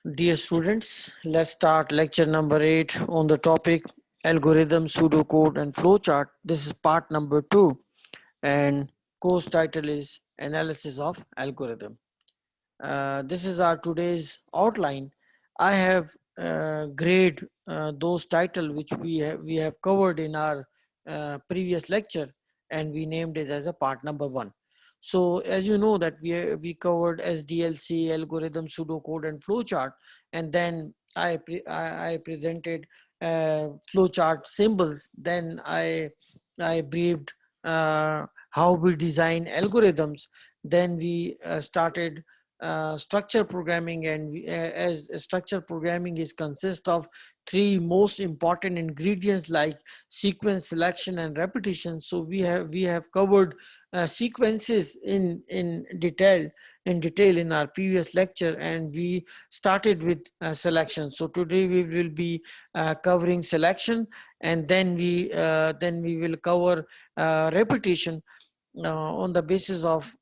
Dear students, let's start lecture number 8 on the topic algorithm, pseudocode and flowchart. This is part number 2 and course title is analysis of algorithm. This is our today's outline. I have grade those title which we have covered in our previous lecture, and we named it as a part number 1. So as you know that we covered SDLC, algorithm, pseudocode and flowchart, and then I presented flowchart symbols. Then I briefed how we design algorithms. Then we started structure programming, and as structure programming is consist of three most important ingredients like sequence, selection and repetition. So we have covered sequences in detail in our previous lecture, and we started with selection. So today we will be covering selection, and then we will cover repetition. On the basis of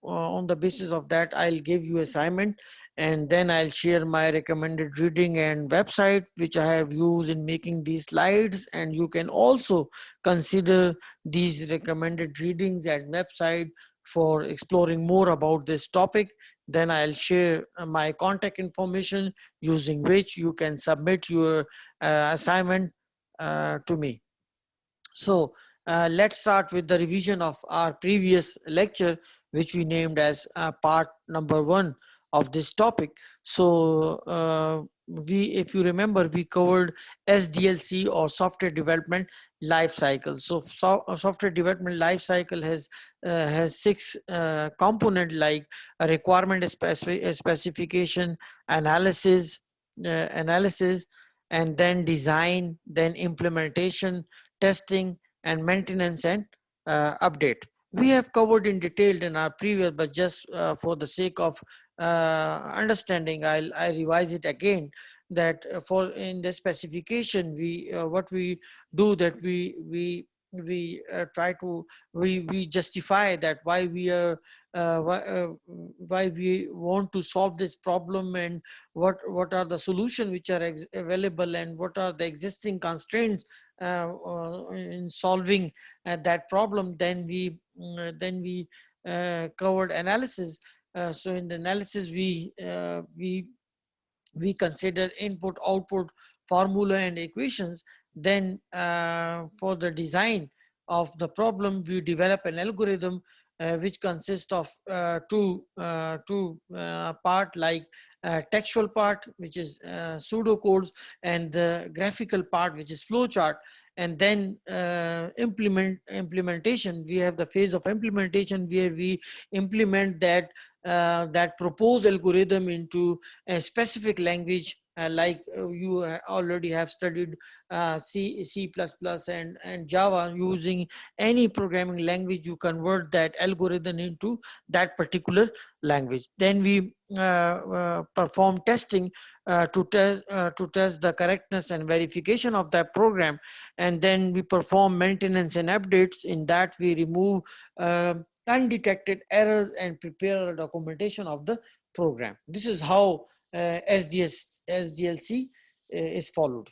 that, I'll give you assignment, and then I'll share my recommended reading and website which I have used in making these slides, and you can also consider these recommended readings and website for exploring more about this topic. Then I'll share my contact information using which you can submit your assignment to me. So let's start with the revision of our previous lecture, which we named as part number 1 of this topic. So if you remember, we covered SDLC, or software development life cycle. So software development life cycle has 6 component, like a requirement specification, analysis, analysis, and then design, then implementation, testing and maintenance and update. We have covered in detail in our previous, but just for the sake of understanding, I revise it again. That for in the specification, we what we do, that we justify that why we want to solve this problem, and what are the solutions which are available, and what are the existing constraints in solving that problem. Then we covered analysis. So in the analysis, we consider input, output, formula and equations. Then for the design of the problem, we develop an algorithm which consists of two part, like textual part, which is pseudocodes, and the graphical part, which is flowchart. And then implementation, we have the phase of implementation, where we implement that proposed algorithm into a specific language, like you already have studied C++ and Java. Using any programming language, you convert that algorithm into that particular language. Then we perform testing to test the correctness and verification of that program. And then we perform maintenance and updates. In that, we remove undetected errors and prepare a documentation of the program. This is how SDLC is followed.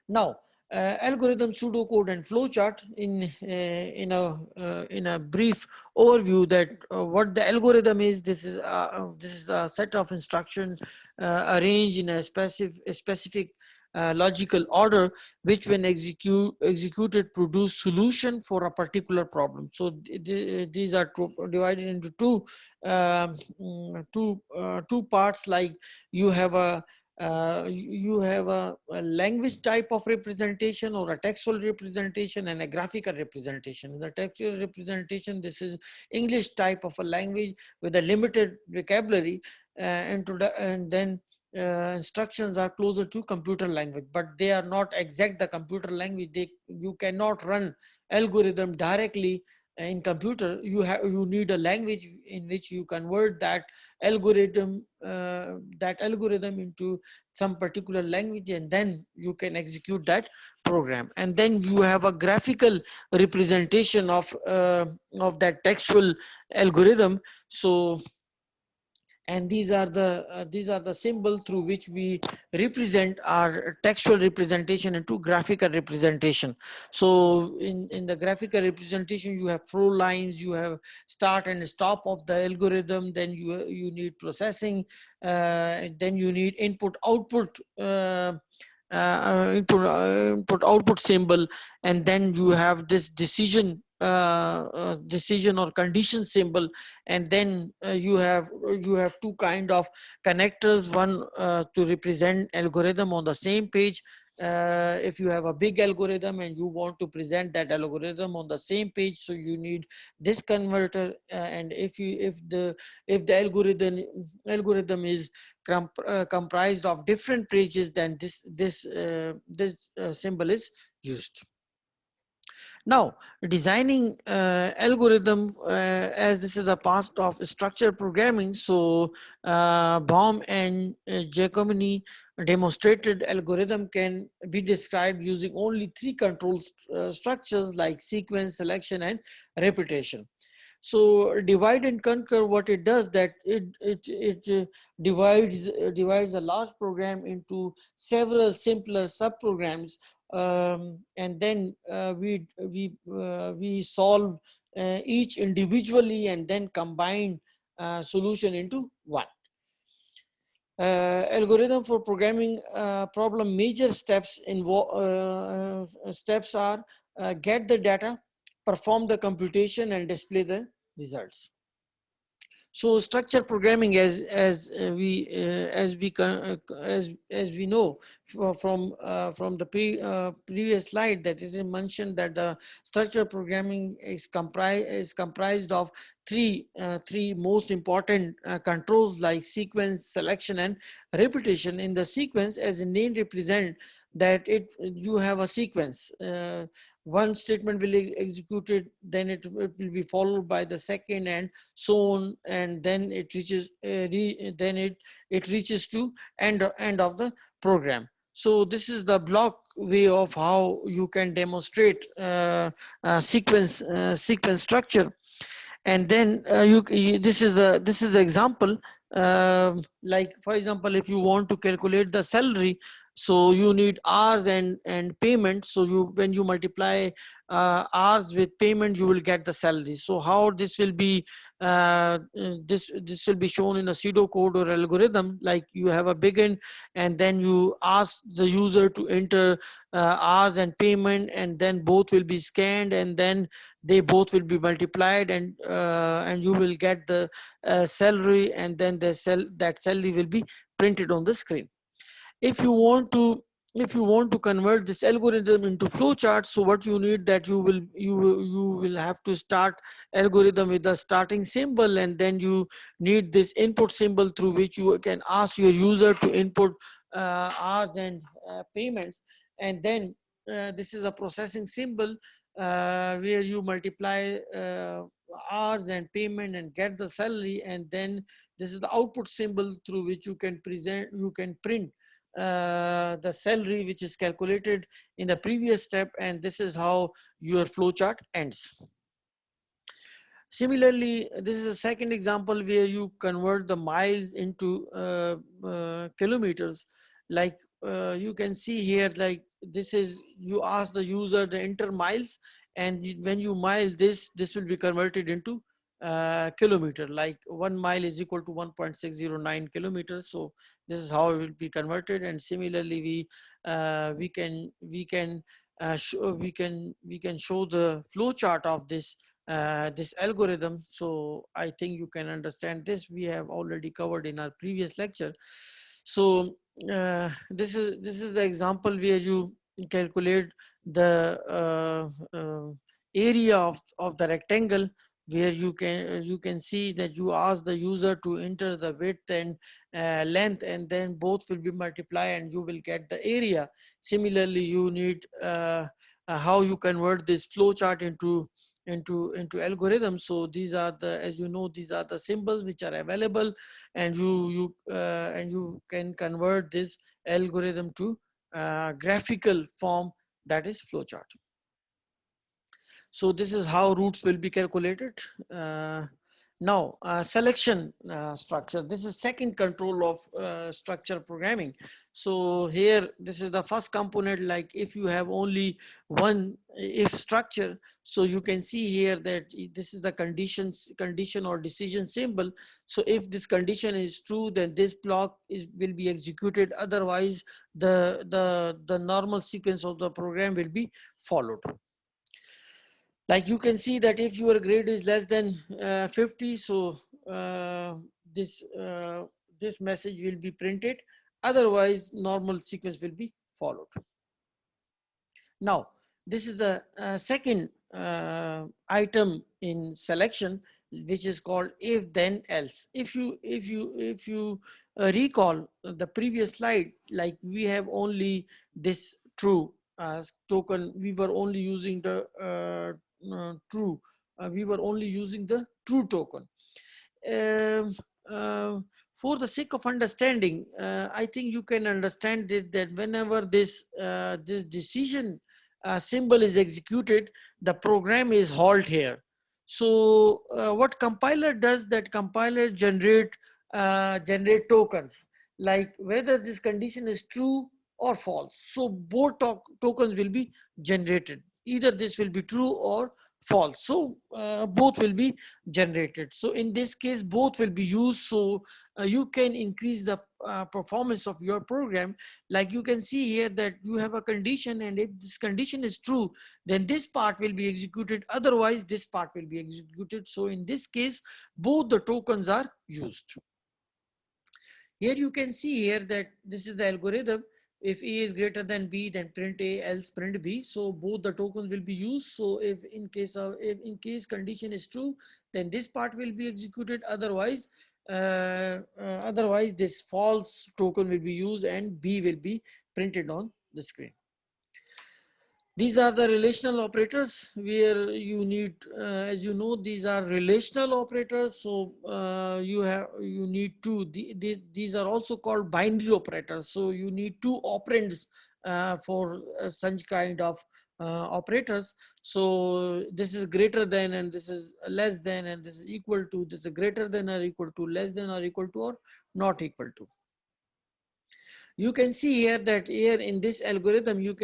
Now, algorithm, pseudocode, and flowchart. In a brief overview, that what the algorithm is. This is a set of instructions arranged in a specific logical order, which when executed produce solution for a particular problem. So these are divided into two parts. Like you have a language type of representation, or a textual representation, and a graphical representation. In the textual representation, this is English type of a language with a limited vocabulary, and then instructions are closer to computer language, but they are not exact the computer language. You cannot run algorithm directly in computer. You need a language in which you convert that algorithm into some particular language, and then you can execute that program. And then you have a graphical representation of that textual algorithm. So and these are the symbols through which we represent our textual representation into graphical representation. So in the graphical representation, you have flow lines, you have start and stop of the algorithm, then you need processing, and then you need input output, input output symbol, and then you have this decision or condition symbol, and then you have two kind of connectors, one to represent algorithm on the same page. If you have a big algorithm and you want to present that algorithm on the same page, so you need this converter, and if the algorithm is comprised of different pages, then this symbol is used. Now, designing algorithm, as this is a part of structured programming, so Baum and Giacomini demonstrated algorithm can be described using only three control structures like sequence, selection, and repetition. So divide and conquer, what it does, that it divides a large program into several simpler subprograms, and then we solve each individually and then combine solution into one. Algorithm for programming problem major steps steps are get the data, perform the computation, and display the results. So structure programming, as we know from the previous slide, that is mentioned that the structure programming is comprised of three most important controls like sequence, selection, and repetition. In the sequence, as the name represent, that you have a sequence. One statement will be executed, then it will be followed by the second, and so on, and then it reaches it reaches to end of the program. So this is the block way of how you can demonstrate sequence structure. And then this is the example. Like for example, if you want to calculate the salary, so you need hours and payment. So you, when you multiply hours with payment, you will get the salary. So how this will be this will be shown in a pseudocode or algorithm. Like you have a begin, and then you ask the user to enter hours and payment, and then both will be scanned, and then they both will be multiplied, and you will get the salary, and then that salary will be printed on the screen. If you want to convert this algorithm into flowchart, so what you need, that you will have to start algorithm with the starting symbol, and then you need this input symbol through which you can ask your user to input hours and payments. And then this is a processing symbol where you multiply hours and payment and get the salary, and then this is the output symbol through which you can print the salary which is calculated in the previous step, and this is how your flowchart ends. Similarly, this is a second example where you convert the miles into kilometers. Like you can see here, like this is, you ask the user to enter miles, and when you mile this will be converted into kilometer. Like 1 mile is equal to 1.609 kilometers. So this is how it will be converted. And similarly, we can show the flow chart of this algorithm. So I think you can understand this. We have already covered in our previous lecture. So this is the example where you calculate the area of the rectangle, where you can see that you ask the user to enter the width and length, and then both will be multiplied and you will get the area. Similarly, you need how you convert this flow chart into algorithms. So these are the, as you know, these are the symbols which are available, and you can convert this algorithm to graphical form, that is flowchart. So this is how roots will be calculated. Now, selection structure. This is second control of structure programming. So here, this is the first component. Like if you have only one if structure, so you can see here that this is the condition or decision symbol. So if this condition is true, then this block will be executed. Otherwise, the normal sequence of the program will be followed. Like you can see that if your grade is less than 50, so uh, this this message will be printed. Otherwise, normal sequence will be followed. Now, this is the second item in selection, which is called if then else. If you recall the previous slide, like we have only this true token. We were only using the true. We were only using the true token. um, uh, for the sake of understanding, I think you can understand it that whenever this decision symbol is executed, the program is halt here. So what compiler does, that compiler generate tokens, like whether this condition is true or false. So both tokens will be generated. Either this will be true or false. So both will be generated. So in this case, both will be used. So you can increase the performance of your program. Like you can see here that you have a condition, and if this condition is true, then this part will be executed. Otherwise, this part will be executed. So in this case, both the tokens are used. Here you can see here that this is the algorithm. If A is greater than B, then print A, else print B. So both the tokens will be used. So if in case condition is true, then this part will be executed. Otherwise this false token will be used and B will be printed on the screen. These are the relational operators where you need, as you know, these are relational operators. So you need two. These are also called binary operators. So you need two operands for such kind of operators. So this is greater than, and this is less than, and this is equal to. This is greater than or equal to, less than or equal to, or not equal to. You can see here that here in this algorithm, you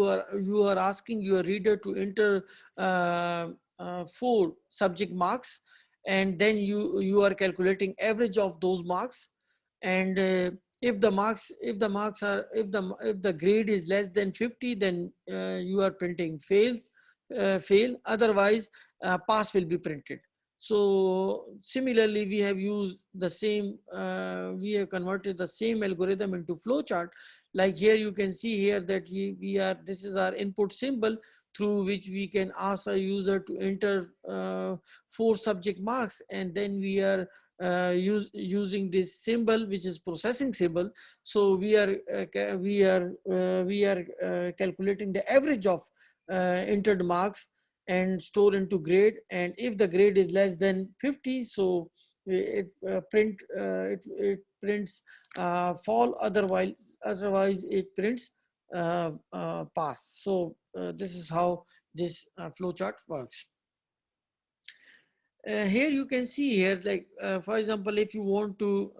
are asking your reader to enter 4 subject marks, and then you are calculating average of those marks. And if the grade is less than 50, then you are printing fail. Otherwise, pass will be printed. So similarly, we have used the same, we have converted the same algorithm into flowchart. Like here, you can see here that this is our input symbol through which we can ask a user to enter 4 subject marks, and then we are using this symbol, which is processing symbol. So we are calculating the average of entered marks and store into grade. And if the grade is less than 50, so it prints fall. Otherwise it prints pass. So this is how this flowchart works. Here you can see here, like for example, if you want to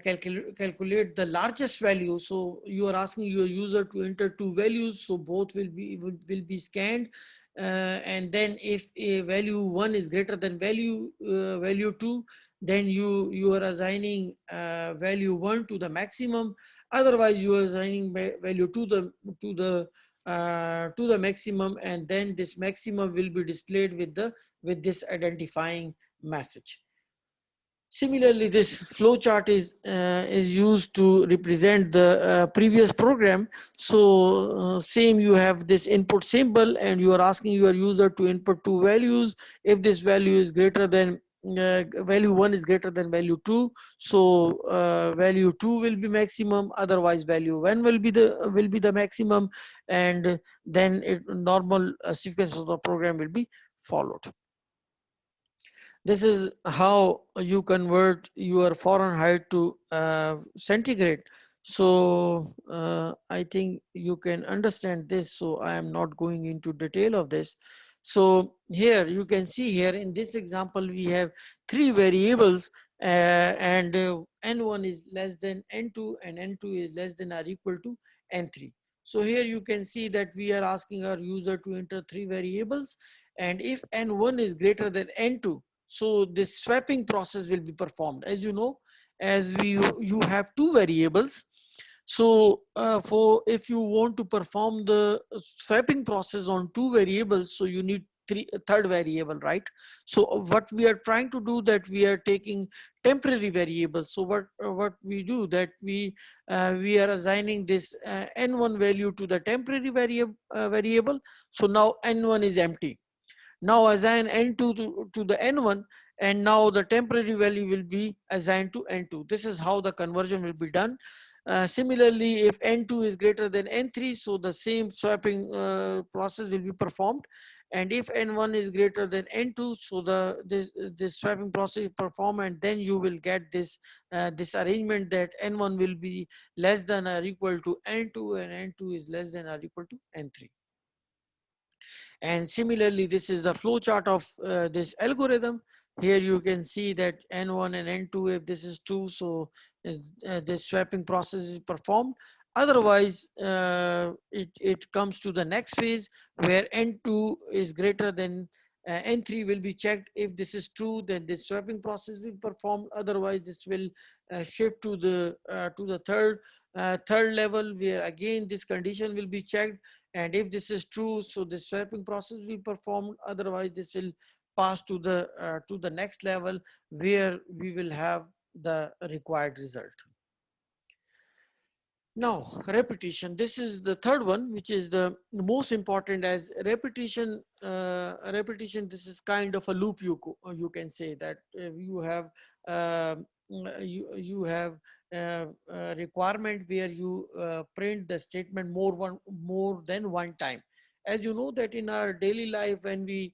calculate the largest value, so you are asking your user to enter 2 values, so both will be scanned, and then if a value 1 is greater than value 2, then you are assigning value 1 to the maximum. Otherwise, you are assigning value to the maximum, and then this maximum will be displayed with this identifying message. Similarly, this flowchart is used to represent the previous program. So same, you have this input symbol, and you are asking your user to input 2 values. If this value is greater than value 1 is greater than value 2, so value 2 will be maximum. Otherwise, value 1 will be the maximum, and then normal sequence of the program will be followed. This is how you convert your Fahrenheit to centigrade. So I think you can understand this. So I am not going into detail of this. So here you can see here in this example we have three variables, and n1 is less than n2 and n2 is less than or equal to n3. So here you can see that we are asking our user to enter three variables, and if n1 is greater than n2, so this swapping process will be performed. As you know, as you have two variables, so for if you want to perform the swapping process on two variables, so you need third variable, right? So what we are trying to do, that we are taking temporary variables. So what we do, that we are assigning this n1 value to the temporary variable. So now n1 is empty. Now assign n2 to the n1, and now the temporary value will be assigned to n2. This is how the conversion will be done. Similarly, if n2 is greater than n3, so the same swapping process will be performed. And if n1 is greater than n2, so this swapping process is performed, and then you will get this arrangement that n1 will be less than or equal to n2, and n2 is less than or equal to n3. And similarly, this is the flow chart of this algorithm. Here you can see that N1 and N2, if this is true, so the swapping process is performed. Otherwise, it comes to the next phase where N2 is greater than N3 will be checked. If this is true, then this swapping process will perform. Otherwise, this will shift to the third level, where again this condition will be checked. And if this is true, so the swapping process will be performed. Otherwise, this will pass to the next level, where we will have the required result. Now, repetition. This is the third one, which is the most important. As repetition, this is kind of a loop. You can say that you have you have a requirement where you print the statement more than one time. As you know that in our daily life, when we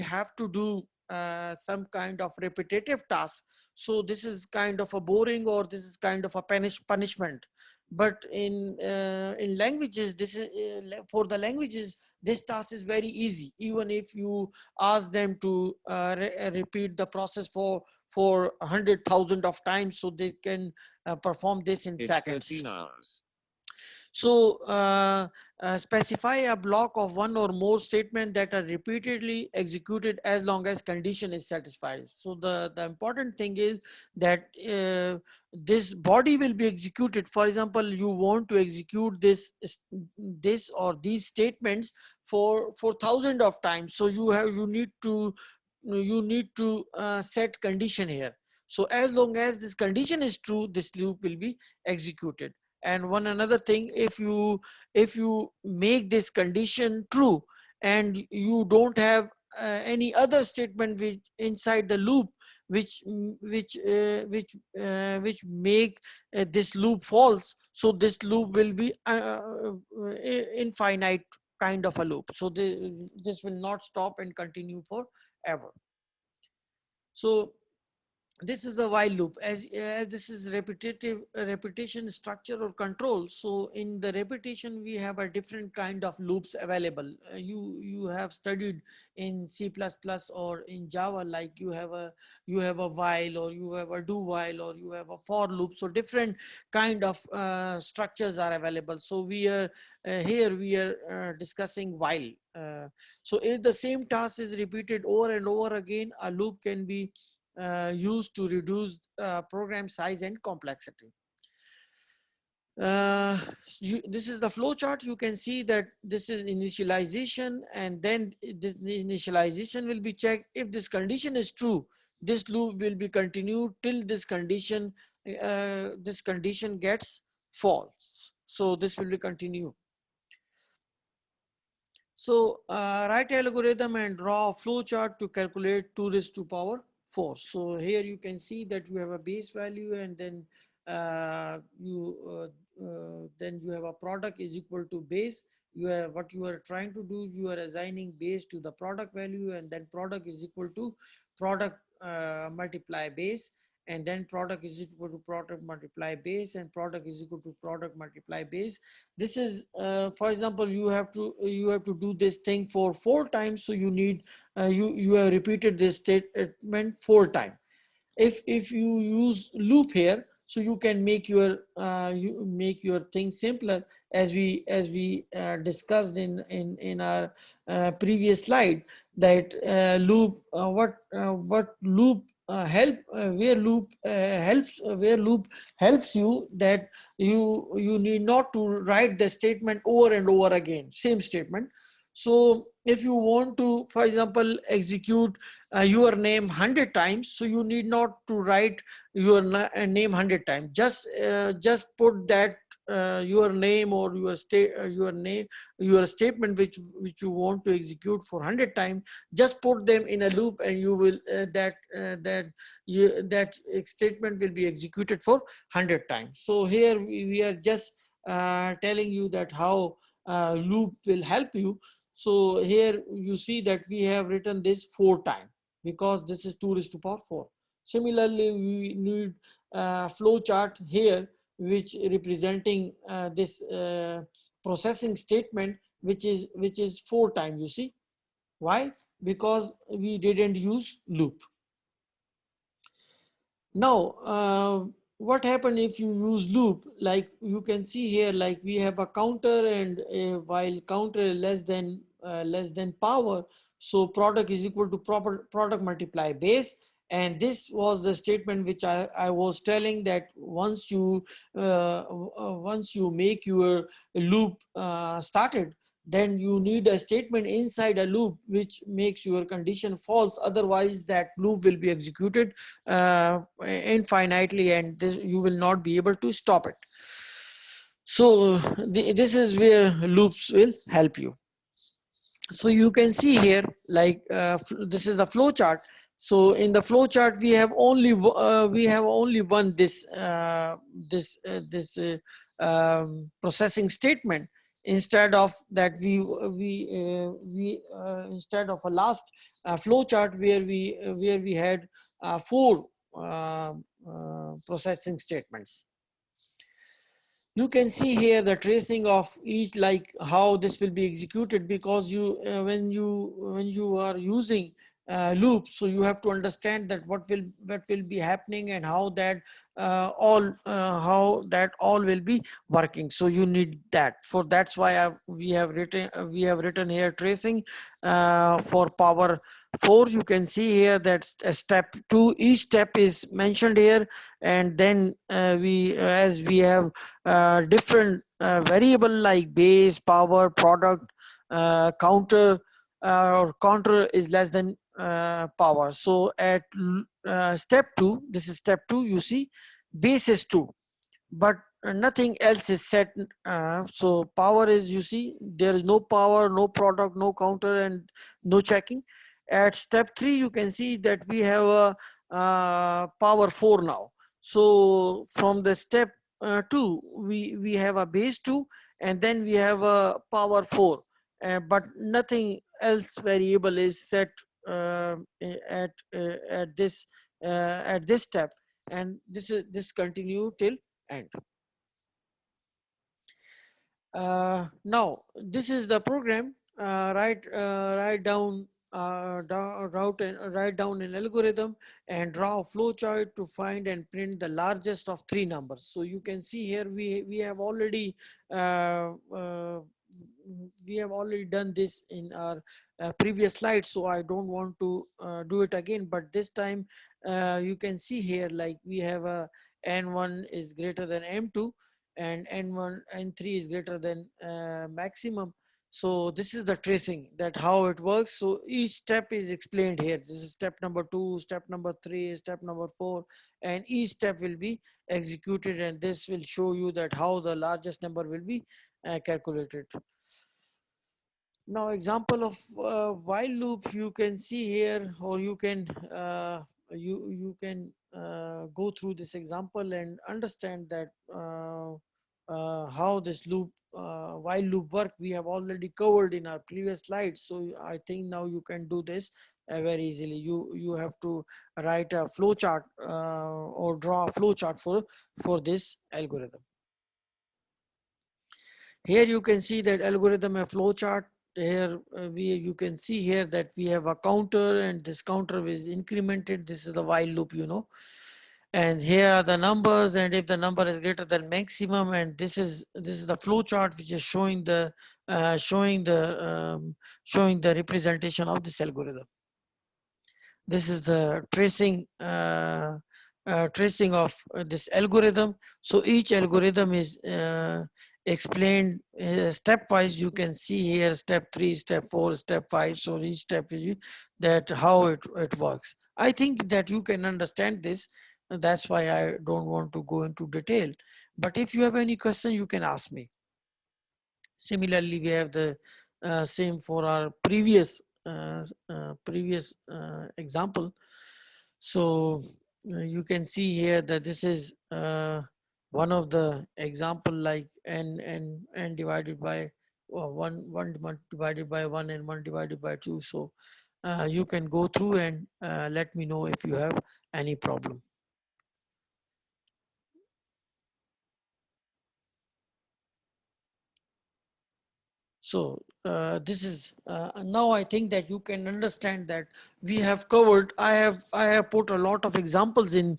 have to do some kind of repetitive task, so this is kind of a boring, or this is kind of a punishment. But in languages, this is for the languages, this task is very easy. Even if you ask them to repeat the process for 100,000 of times, so they can perform this in seconds. So specify a block of one or more statements that are repeatedly executed as long as condition is satisfied. So the important thing is that this body will be executed. For example, you want to execute this or these statements for thousands of times. So you need to set condition here. So as long as this condition is true, this loop will be executed. And one another thing, if you make this condition true, and you don't have any other statement which inside the loop which make this loop false, so this loop will be infinite kind of a loop. So this will not stop and continue forever. So this is a while loop. As this is repetition structure or control. So in the repetition we have a different kind of loops available. You have studied in C++ or in Java, like you have a while, or you have a do while, or you have a for loop. So different kind of structures are available. So here we are discussing while. So if the same task is repeated over and over again, a loop can be used to reduce program size and complexity. uh, this is the flow chart. You can see that this is initialization, and then this initialization will be checked. If this condition is true, this loop will be continued till this condition gets false. So this will be continued. So write algorithm and draw a flow chart to calculate 2 raised to power 4. So here you can see that you have a base value, and then then you have a product is equal to base. What you are trying to do, you are assigning base to the product value, and then product is equal to product multiply base. and then product is equal to product multiply base, and product is equal to product multiply base. This is for example, you have to do this thing for 4 times, so you need you have repeated this statement 4 times. If you use loop here, so you can make your thing simpler, as we discussed in our previous slide, that loop what loop help where loop helps where loop helps you, that you need not to write the statement over and over again, same statement. So if you want to, for example, execute your name 100 times, so you need not to write your name 100 times. Just put that your name or your name, your statement which you want to execute for 100 times, just put them in a loop, and you will that statement will be executed for 100 times. So here we are just telling you that how loop will help you. So here you see that we have written this 4 times, because this is 2 raised to power 4. Similarly, we need flow chart here, which representing this processing statement, which is 4 times. You see why? Because we didn't use loop. Now, what happened if you use loop? Like you can see here, like we have a counter, and while counter is less than power, so product is equal to product multiply base. And this was the statement which I was telling, that once you make your loop started, then you need a statement inside a loop which makes your condition false. Otherwise, that loop will be executed infinitely, and you will not be able to stop it. So this is where loops will help you. So you can see here, like this is the flow chart. So in the flow chart, we have only one processing statement. Instead of that, instead of a last flow chart where we had 4 processing statements. You can see here the tracing of each, like how this will be executed, because when you are using loops, so you have to understand that what will be happening, and how that all will be working. So you need that. For that's why we have written here tracing for power 4. You can see here that step 2, each step is mentioned here. And then as we have different variable like base, power, product, counter, or counter is less than power. So at step 2, this is step 2, you see base is 2, but nothing else is set. So power is, you see, there is no power, no product, no counter, and no checking. At step 3, you can see that we have a power 4 now. So from the step 2, we have a base 2, and then we have a power 4, but nothing else variable is set at this step, and this continue till end. Now this is the program. Write down an algorithm and draw a flowchart to find and print the largest of 3 numbers. So you can see here we have already uh, uh, done this in our previous slide, so I don't want to do it again. But this time you can see here, like we have a n1 is greater than m2, and n1 n3 is greater than maximum. So this is the tracing, that how it works. So each step is explained here. This is step number 2, step number 3, step number 4, and each step will be executed, and this will show you that how the largest number will be calculated. Now example of while loop you can see here, or you can go through this example and understand that how this loop while loop work we have already covered in our previous slides. So I think now you can do this very easily. You have to write a flowchart or draw a flowchart for this algorithm. Here you can see that algorithm a flowchart. Here you can see here that we have a counter, and this counter is incremented. This is the while loop, you know. And here are the numbers, and if the number is greater than maximum, and this is the flow chart which is showing the uh, showing the showing the representation of this algorithm. This is the tracing of this algorithm. So each algorithm is explained stepwise. You can see here step 3, step 4, step 5. So each step is that how it works. I think that you can understand this. That's why I don't want to go into detail. But if you have any question, you can ask me. Similarly, we have the same for our previous example. So you can see here that this is one of the example, like n divided by 1 divided by 1 and 1 divided by 2. So you can go through and let me know if you have any problem. So this is now I think that you can understand that we have covered. I have put a lot of examples in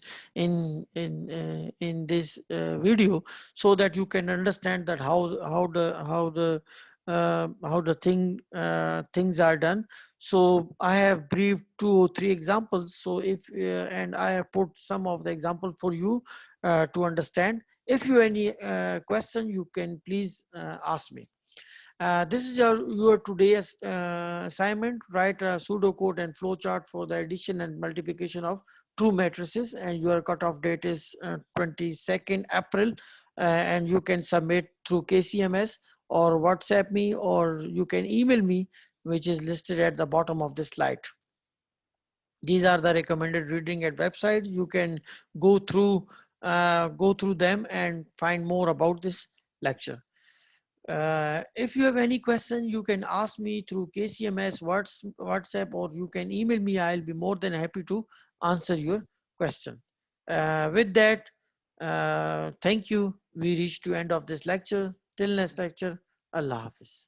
this video, so that you can understand that how the things are done. So I have briefed 2 or 3 examples. So if and I have put some of the examples for you to understand. If you any question, you can please ask me. This is your today's assignment. Write a pseudocode and flowchart for the addition and multiplication of true matrices, and your cutoff date is 22nd April, and you can submit through KCMS or WhatsApp me, or you can email me, which is listed at the bottom of the slide. These are the recommended reading at website. You can go through them and find more about this lecture. If you have any question, you can ask me through KCMS, WhatsApp, or you can email me. I'll be more than happy to answer your question. With that, thank you. We reached to end of this lecture. Till next lecture, Allah Hafiz.